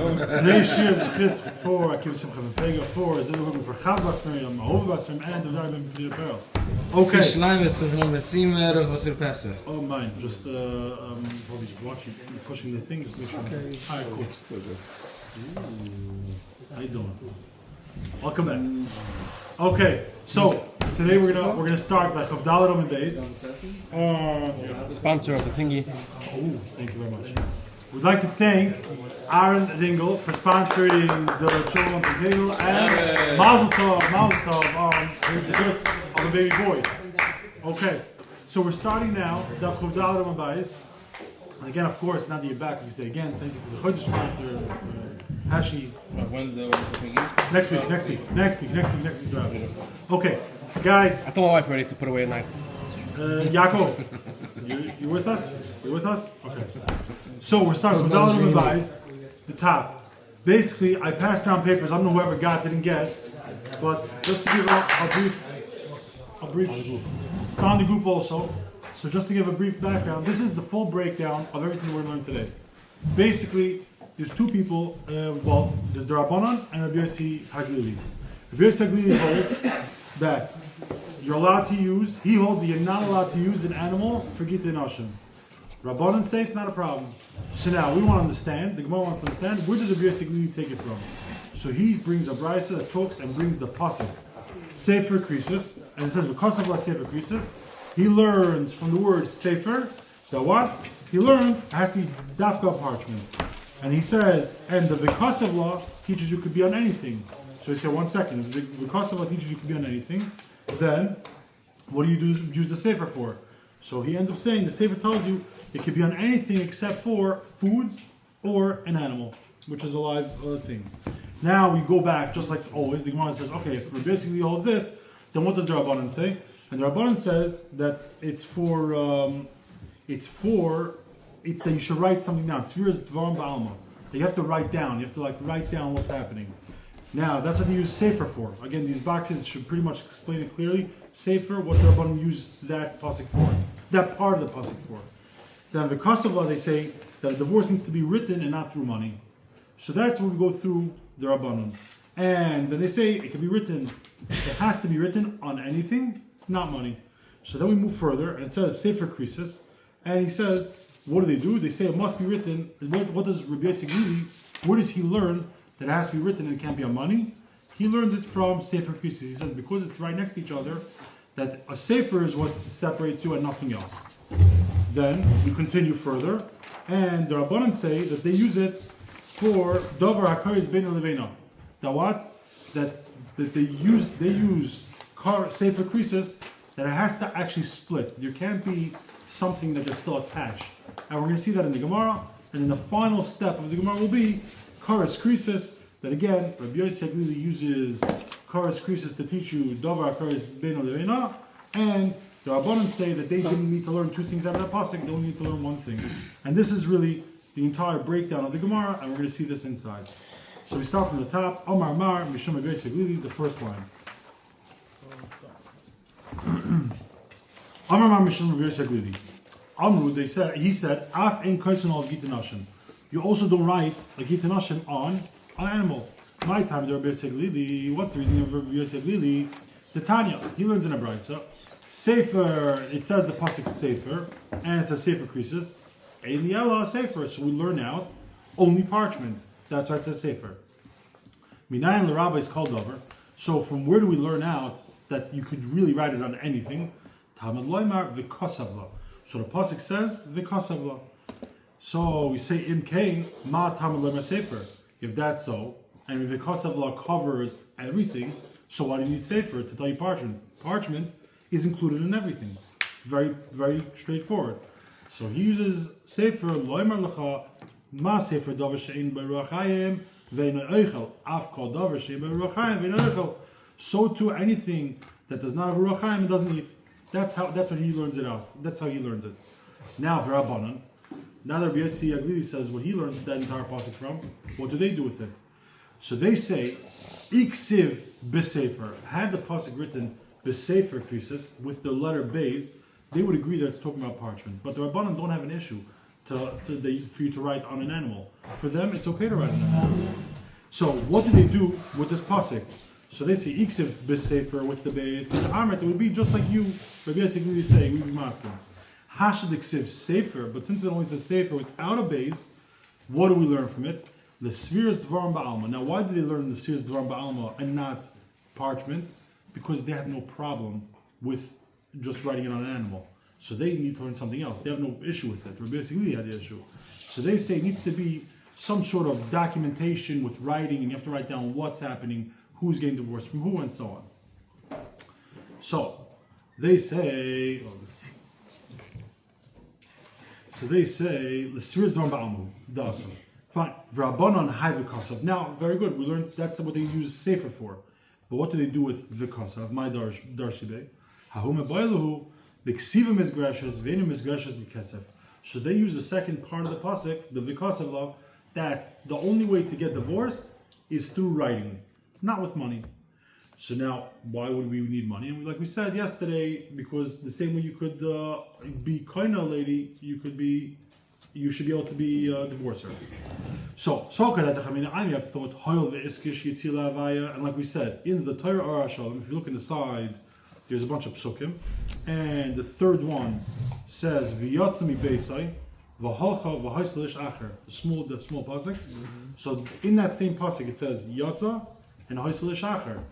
Today's shir is Chris for Akiva Simcha V'Pega for Zilhugim for Chav Bas Miriam, Mahov Bas Miriam, and Davdar Ben B'Dir Pearl. Okay. Oh, mine. Just probably just watching, pushing the thing. Just make sure. Okay. Alright, cool. How you doing? Welcome back. Okay, so today we're gonna start by Chav Dalet Amud Beis. Sponsor of the thingy. Oh, thank you very much. We'd like to thank Aaron Dingle for sponsoring the children on the table and Mazel Tov on the birth of a baby boy. Okay, so we're starting now. The Chav Dalet Amud Beis. And again, of course, now that you're back, we say again, thank you for the Chodesh sponsor, Hashi. Wednesday. Next week. Okay, guys. I told my wife already to put away at night. Yaakov, you with us? You with us? Okay. So we're starting with Dalet Amud Beis, the top. Basically, I passed down papers. I don't know whoever got, didn't get, but just to give a brief. It's on the group also. So just to give a brief background, this is the full breakdown of everything we're learning today. Basically, there's two people. There's the Rabbanan and Rabbi Yossi Haglili. Rabbi Yossi Haglili holds that you're allowed to use. He holds that you're not allowed to use an animal for Gittin Hashem. Rabbanan say it's not a problem. So now we want to understand. The Gemara wants to understand where does Rabbi Yossi Haglili take it from. So he brings a brisa that talks and brings the pasuk Sefer Krisis, and it says because of la Sefer Krisis. He learns from the word Sefer that what? He learns it has to be dafka parchment. And he says, and the Vikasav law teaches you could be on anything. So he said, 1 second, if the Vikasav law teaches you could be on anything, then what do you use the Sefer for? So he ends up saying the Sefer tells you it could be on anything except for food or an animal, which is a live thing. Now we go back, just like always, the Gemara says, okay, if we basically holds this, then what does the Rabbanan say? And the Rabbanan says that it's that you should write something down. Sfira is Dvarim Ba'alma. You have to write down. You have to write down what's happening. Now, that's what they use Sefer for. Again, these boxes should pretty much explain it clearly. Sefer, what the Rabbanan use that pasuk for. That part of the pasuk for. Then the Kasavla, they say that a divorce needs to be written and not through money. So that's when we go through the Rabbanan. And then they say it can be written, it has to be written on anything, not money. So then we move further, and it says Sefer Krisis, and he says, what do? They say it must be written. What does Rabbi Yossi Haglili, where does he learn that it has to be written and it can't be on money? He learns it from Sefer Krisis. He says because it's right next to each other, that a Sefer is what separates you and nothing else. Then we continue further, and the Rabbanan say that they use it for Dover HaKaris Beina Leveina. That what? That they use Sefer Krisis, that it has to actually split. There can't be something that is still attached. And we're going to see that in the Gemara. And then the final step of the Gemara will be Karas Krisis, that again, Rabbi Yossi Haglili uses Karas Krisis to teach you Davar Karas Beino Leveina, and the Rabbanan say that they didn't need to learn two things out of that pasuk, they only need to learn one thing. And this is really the entire breakdown of the Gemara, and we're going to see this inside. So we start from the top. Omar Mar, Mishum Rabbi Yossi Haglili, the first line. Omar Mar, Mishum Rabbi Yossi Haglili. Amru, he said, Af ein koisen al Gittin Hashem. You also don't write a Gittin Hashem on an animal. My time, the Rabbi Yossi Haglili, what's the reason of Rabbi Yossi Haglili? The Tanya, he learns in a brisa. Sefer, it says the pasuk Sefer, and it says Sefer Krisis. Ein Yela Sefer, so we learn out only parchment. That's why it says Sefer. Minayin l'Rabba is called over. So from where do we learn out that you could really write it on anything? Tamad loymar v'kosavla. So the pasuk says v'kosavla. So we say in Kain ma tamad loymar Sefer. If that's so, and v'kosavla covers everything, so why do you need Sefer to tell you parchment? Parchment is included in everything. Very, very straightforward. So he uses Sefer loymar lecha ma Sefer davar she'in b'ruach hayim ve'ino eichel af kol davar she'in b'ruach hayim ve'ino eichel. So too anything that does not have ruach hayim, it doesn't eat. That's what he learns it out. That's how he learns it. Now for Rabbanan, now that Rabbi Yossi Haglili says what he learns that entire pasuk from, what do they do with it? So they say, Iksiv b'sefer. Had the pasuk written b'sefer krisis with the letter beis, they would agree that it's talking about parchment. But the Rabbanan don't have an issue. for you to write on an animal. For them, it's okay to write on an animal. So what do they do with this pasuk? So they say iksiv bis sefer with the base. Because the amrit, it would be just like you. But basically, you say we'd be masking. Hashad iksiv sefer, but since it only says sefer without a base, what do we learn from it? The spheres dvarim ba'alma. Now, why do they learn the spheres dvarim ba'alma and not parchment? Because they have no problem with just writing it on an animal. So they need to learn something else. They have no issue with it. Rabbi Yossi had the issue. So they say it needs to be some sort of documentation with writing, and you have to write down what's happening, who's getting divorced from who, and so on. So they say, the spheres dvarim ba'alma. Dasa. Fine. V'rabanan hay v'kasav. Now, very good. We learned that's what they use sefer for. But what do they do with v'kasav? My darshibei. Hahum ebayluhu b'ksiva mizgrashes v'enim mizgrashes b'kesef. So they use the second part of the pasuk, the v'kasav law, that the only way to get divorced is through writing, not with money. So now, why would we need money? And like we said yesterday, because the same way you could be kind of a lady, you should be able to be divorce her. So I have thought, and like we said, in the Torah Arashal, if you look in the side, there's a bunch of psukim, and the third one says v'yatzami beisai v'halcha v'haisalish acher, the small pasuk. So in that same pasuk it says yatza and haisalish acher.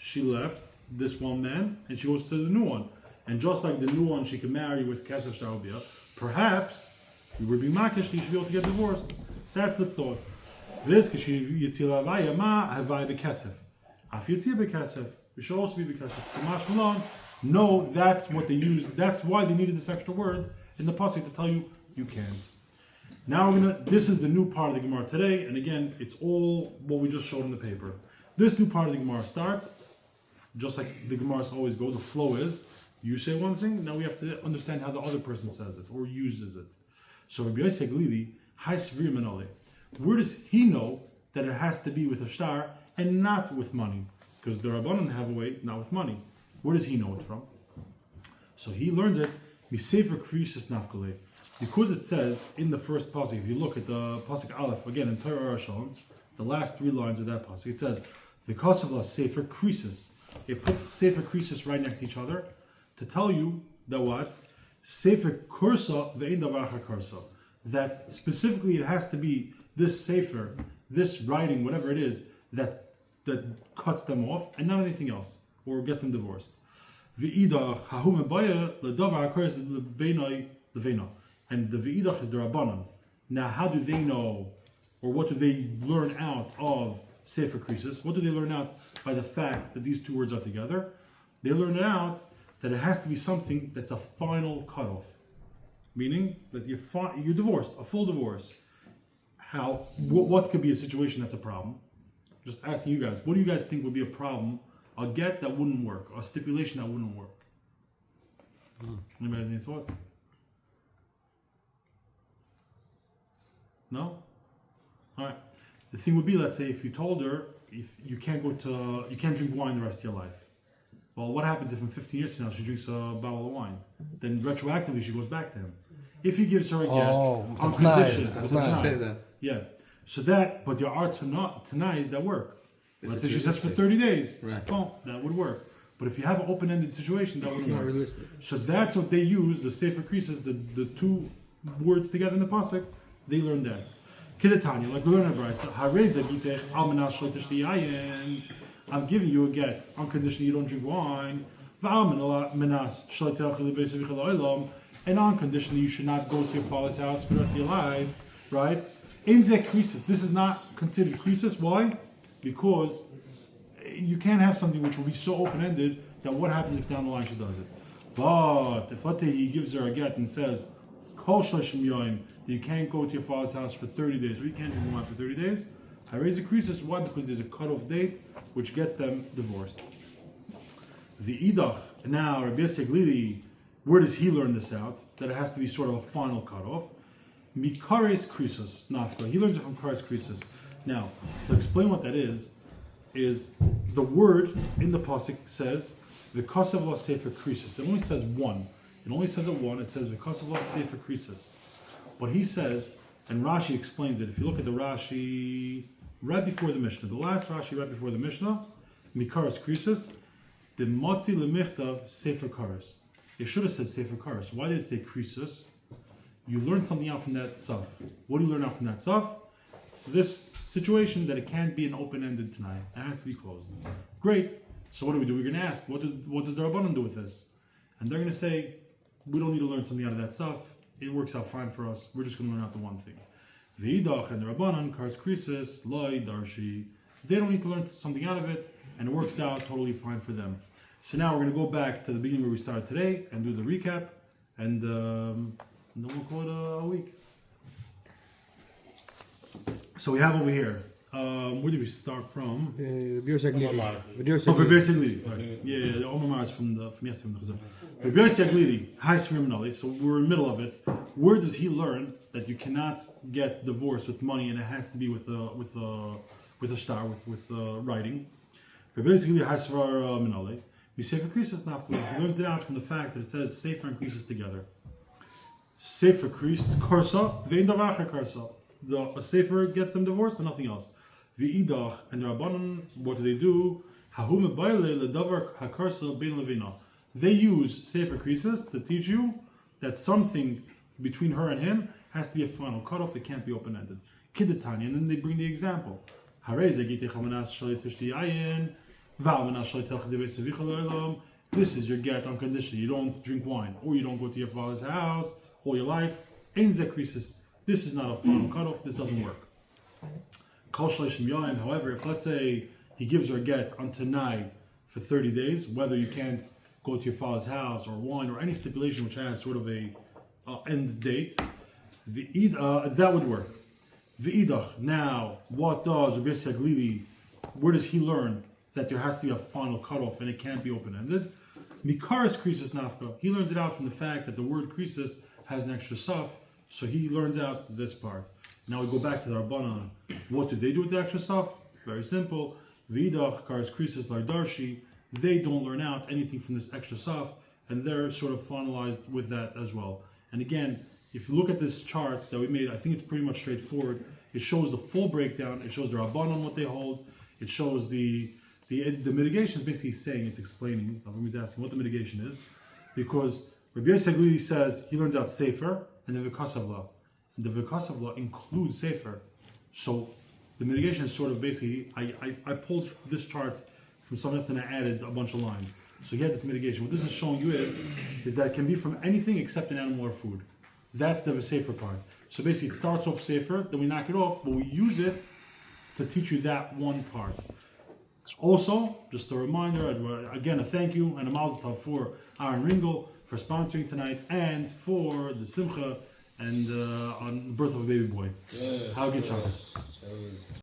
She left this one man and she goes to the new one, and just like the new one she can marry with kesef sharobia, perhaps you would be makish, you should be able to get divorced. That's the thought. This yitzila avaya ma havai bekesef. Af yitzila bekesef. We should also be bekesef. Kamash Malon. No, that's what they use. That's why they needed this extra word in the pasuk to tell you you can't. Now this is the new part of the Gemara today, and again, it's all what we just showed in the paper. This new part of the Gemara starts just like the Gemaras always go. The flow is you say one thing, now we have to understand how the other person says it or uses it. So Rabbi Yossi Glili, where does he know that it has to be with a shtar and not with money? Because the Rabbanan have a way, not with money. Where does he know it from? So he learns it, Misefer Krisis Nafkale. Because it says in the first pasuk, if you look at the pasuk Aleph, again in Torah Arashon, the last three lines of that pasuk, it says, because of the Sefer Krisis. It puts Sefer Krisis right next to each other to tell you that what? Sefer Kursa ve'in davar Kursa. That specifically it has to be this Sefer, this writing, whatever it is, that cuts them off, and not anything else, or gets them divorced. Ve'idach hahum ebaya ledavar Kursa lebenai levena. And the ve'idach is the Rabbanan. Now, how do they know, or what do they learn out of Sefer Krisis? What do they learn out by the fact that these two words are together? They learn it out that it has to be something that's a final cutoff, meaning that you're divorced, a full divorce. What could be a situation that's a problem? Just asking you guys, what do you guys think would be a problem? A get that wouldn't work, a stipulation that wouldn't work. Anybody has any thoughts? No? All right. The thing would be, let's say, if you told her if you can't drink wine the rest of your life. Well, what happens if in 15 years from now she drinks a bottle of wine? Then retroactively she goes back to him. If he gives her a get on condition, I was going to say that. Yeah. So but there are tanais that work. Let's say she says for 30 days. Right. Well, that would work. But if you have an open-ended situation, that wouldn't work. Realistic. So that's what they use, the Sefer Krisis, the two words together in the pasuk. They learned that. Kidatanya, like we learned in Brisa, Hareza gitech almanas shleitish diyayin. I'm giving you a get on condition you don't drink wine. V'almanas shleitech levesav olam, and on condition that you should not go to your father's house for the rest of your life, right? In zek krisis, this is not considered krisis. Why? Because you can't have something which will be so open-ended that what happens if down the line she does it. But if let's say he gives her a get and says, Kol shleshim yoyim, that you can't go to your father's house for 30 days, or you can't drink wine for 30 days, I raise a krisis. Why? Because there's a cutoff date which gets them divorced. The idach, now Rabbi Yossi Glili, where does he learn this out? That it has to be sort of a final cutoff. Mikares krisis nafka. He learns it from kares krisis. Now, to explain what that is the word in the pasuk says v'kasav lo sefer krisis. It only says one. It only says it one. It says v'kasav lo sefer krisis. But he says, and Rashi explains it. If you look at the Rashi right before the Mishnah, the last Rashi right before the Mishnah, Mikaras Krisis, the Motzi Lemichtav Sefer Karas. It should have said Sefer Karas. Why did it say Krisis? You learn something out from that Saf. What do you learn out from that Saf? This situation that it can't be an open-ended tonight. It has to be closed. Great. So what do? We're going to ask, what does the Rabbanan do with this? And they're going to say, we don't need to learn something out of that Saf. It works out fine for us. We're just going to learn out the one thing. V'idach and the Rabbanan, Kars Krisis, Loi, Darshi. They don't need to learn something out of it, and it works out totally fine for them. So now we're going to go back to the beginning where we started today and do the recap, and then we'll call it a week. So we have over here, where did we start from? Omar. Basically, right. Yeah, the Omar is from yesterday. So we're in the middle of it. Where does he learn that you cannot get divorced with money and it has to be with a star, with writing? Basically, we say for Krisis Nafku. He learns it out from the fact that it says Sefer and Krisis together. Sefer Krisis Karsa, Vein Davacher Karsa. A Sefer gets them divorced and nothing else. V'idach and the Rabbanan, what do? They use Sefer Krisis to teach you that something between her and him has to be a final cutoff. It can't be open-ended. Kiddetanya, and then they bring the example. This is your get unconditional. You don't drink wine, or you don't go to your father's house all your life. Ein ze krisis. This is not a final cutoff. This doesn't work. However, if let's say he gives her a get on Tanai for 30 days, whether you can't go to your father's house or wine or any stipulation which has sort of a end date, that would work. V'idach. Now, what does Rabbi Yaglili? Where does he learn that there has to be a final cutoff and it can't be open-ended? Mikaras krisis nafka. He learns it out from the fact that the word krisis has an extra saf, so he learns out this part. Now we go back to the Rabbanan. What do they do with the extra saf? Very simple. V'idach karas krisis darshi. They don't learn out anything from this extra saf, and they're sort of finalized with that as well. And again, if you look at this chart that we made, I think it's pretty much straightforward. It shows the full breakdown. It shows the Rabbanan what they hold. It shows the mitigation is basically saying, it's explaining. Everybody's asking what the mitigation is, because Rabbi Yaglili says he learns out Sefer and the Vikasavla. And the Vikasavla includes Sefer. So the mitigation is sort of basically, I pulled this chart from someone else and I added a bunch of lines. So he had this mitigation. What this is showing you is that it can be from anything except an animal or food. That's the Sefer part. So basically it starts off Sefer, then we knock it off, but we use it to teach you that one part. Also, just a reminder, again, a thank you and a mazel tov for Aaron Ringel for sponsoring tonight and for the Simcha and on the birth of a baby boy. Have a good Shabbos.